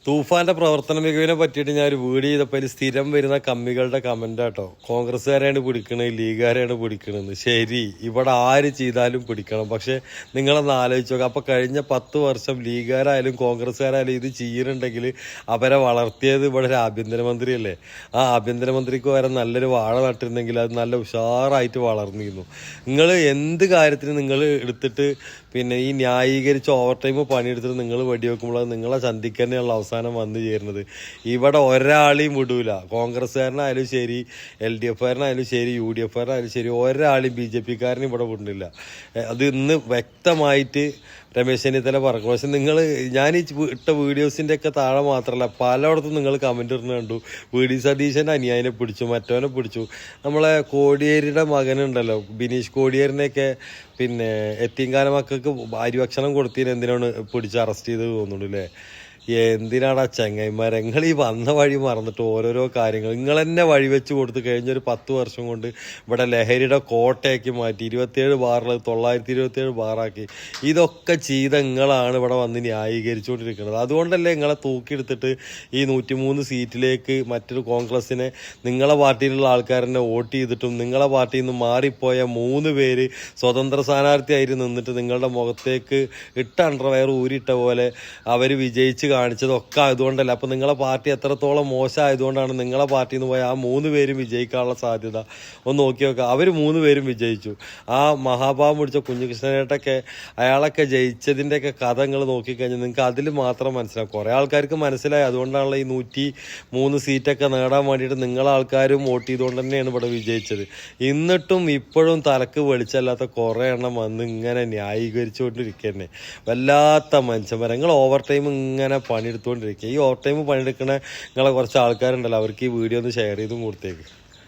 തൂഫാന്റെ പ്രവർത്തന മികവിനെ പറ്റിയിട്ട് ഞാൻ ഒരു വീഡിയോ ചെയ്തപ്പോൾ അതിൽ സ്ഥിരം വരുന്ന കമ്മികളുടെ കമന്റ് ആട്ടോ, കോൺഗ്രസ്സുകാരെയാണ് പിടിക്കണത്, ലീഗുകാരെയാണ് പിടിക്കണമെന്ന്. ശരി, ഇവിടെ ആര് ചെയ്താലും പിടിക്കണം. പക്ഷെ നിങ്ങളൊന്ന് ആലോചിച്ച് നോക്കുക. അപ്പൊ കഴിഞ്ഞ 10 വർഷം ലീഗുകാരായാലും കോൺഗ്രസ്സുകാരായാലും ഇത് ചെയ്യുന്നുണ്ടെങ്കിൽ അവരെ വളർത്തിയത് ഇവിടെ ഒരു ആഭ്യന്തരമന്ത്രിയല്ലേ. ആ ആഭ്യന്തരമന്ത്രിക്ക് വരെ നല്ലൊരു വാഴ നട്ടിരുന്നെങ്കിൽ അത് നല്ല ഉഷാറായിട്ട് വളർന്നിരുന്നു. നിങ്ങൾ എന്ത് കാര്യത്തിന് നിങ്ങൾ എടുത്തിട്ട് പിന്നെ ഈ ന്യായീകരിച്ച് ഓവർ ടൈം പണിയെടുത്തിട്ട് നിങ്ങൾ വെടിവെക്കുമ്പോൾ അത് നിങ്ങളെ ചന്തിക്ക് തന്നെയുള്ള അവസാനം വന്നു ചേരുന്നത്. ഇവിടെ ഒരാളെയും വിടൂല. കോൺഗ്രസ്സുകാരനായാലും ശരി, LDF-കാരനായാലും ശരി, UDF-കാരനായാലും ശരി, ഒരാളെയും BJP-കാരനും ഇവിടെ വിടുന്നില്ല. അത് ഇന്ന് വ്യക്തമായിട്ട് രമേശ് ചെന്നിത്തല പറഞ്ഞു. പക്ഷെ നിങ്ങൾ ഞാൻ ഈ ഇട്ട വീഡിയോസിൻ്റെ ഒക്കെ താഴെ മാത്രമല്ല പലയിടത്തും നിങ്ങൾ കമന്റ് ഇടുന്ന കണ്ടു. VD സതീശൻ്റെ അനിയാനെ പിടിച്ചു, മറ്റവനെ പിടിച്ചു. നമ്മളെ കോടിയേരിയുടെ മകനുണ്ടല്ലോ, ബിനീഷ് കോടിയേരിനെയൊക്കെ പിന്നെ എത്തിങ്കാല മക്കൾക്ക് അരിഭക്ഷണം കൊടുത്തതിന് എന്തിനാണ് പിടിച്ച് അറസ്റ്റ് ചെയ്ത് തോന്നുന്നു അല്ലേ. എന്തിനാടാ ചെങ്ങൈമാരെ, നിങ്ങൾ ഈ വന്ന വഴി മറന്നിട്ട് ഓരോരോ കാര്യങ്ങൾ നിങ്ങൾ തന്നെ വഴി വെച്ച് കൊടുത്ത് കഴിഞ്ഞൊരു 10 വർഷം കൊണ്ട് ഇവിടെ ലഹരിയുടെ കോട്ടയാക്കി മാറ്റി. 27 ബാറിൽ 927 ബാറാക്കി. ഇതൊക്കെ ചെയ്ത നിങ്ങളാണ് ഇവിടെ വന്ന് ന്യായീകരിച്ചുകൊണ്ടിരിക്കുന്നത്. അതുകൊണ്ടല്ലേ നിങ്ങളെ തൂക്കിയെടുത്തിട്ട് ഈ 103 സീറ്റിലേക്ക് മറ്റൊരു കോൺഗ്രസിനെ നിങ്ങളെ പാർട്ടിയിലുള്ള ആൾക്കാരെന്നെ വോട്ട് ചെയ്തിട്ടും നിങ്ങളെ പാർട്ടിയിൽ നിന്ന് മാറിപ്പോയ 3 പേര് സ്വതന്ത്ര സ്ഥാനാർത്ഥിയായിട്ട് നിന്നിട്ട് നിങ്ങളുടെ മുഖത്തേക്ക് ഇട്ട അണ്ടർവെയർ ഊരിയിട്ട പോലെ അവർ വിജയിച്ച് കാണിച്ചതൊക്കെ ആയതുകൊണ്ടല്ല. അപ്പൊ നിങ്ങളെ പാർട്ടി എത്രത്തോളം മോശമായതുകൊണ്ടാണ് നിങ്ങളെ പാർട്ടിയിൽ നിന്ന് പോയ ആ 3 പേരും വിജയിക്കാനുള്ള സാധ്യത ഒന്ന് നോക്കി നോക്കുക. അവർ 3 പേരും വിജയിച്ചു. ആ മഹാഭാവം പിടിച്ച കുഞ്ഞികൃഷ്ണനായിട്ടൊക്കെ അയാളൊക്കെ ജയിച്ചതിൻ്റെയൊക്കെ കഥ നിങ്ങൾ നോക്കിക്കഴിഞ്ഞാൽ നിങ്ങൾക്ക് അതിൽ മാത്രം മനസ്സിലാവും. കുറെ ആൾക്കാർക്ക് മനസ്സിലായി. അതുകൊണ്ടാണല്ലോ ഈ 103 സീറ്റൊക്കെ നേടാൻ വേണ്ടിയിട്ട് നിങ്ങളെ ആൾക്കാരും വോട്ട് ചെയ്തുകൊണ്ട് തന്നെയാണ് ഇവിടെ വിജയിച്ചത്. എന്നിട്ടും ഇപ്പോഴും തലക്ക് വെളിച്ചല്ലാത്ത കുറെ എണ്ണം വന്ന് ഇങ്ങനെ ന്യായീകരിച്ചുകൊണ്ടിരിക്കുന്നേ. വല്ലാത്ത മനുഷ്യന്മാരെ. നിങ്ങൾ ഓവർ ടൈം ഇങ്ങനെ പണിയെടുത്തുകൊണ്ടിരിക്കുക. ഈ ഓവർ ടൈം പണിയെടുക്കുന്ന നിങ്ങളെ കുറച്ച് ആൾക്കാരുണ്ടല്ലോ, അവർക്ക് ഈ വീഡിയോ ഒന്ന് ഷെയർ ചെയ്തും കൊടുത്തേക്ക്.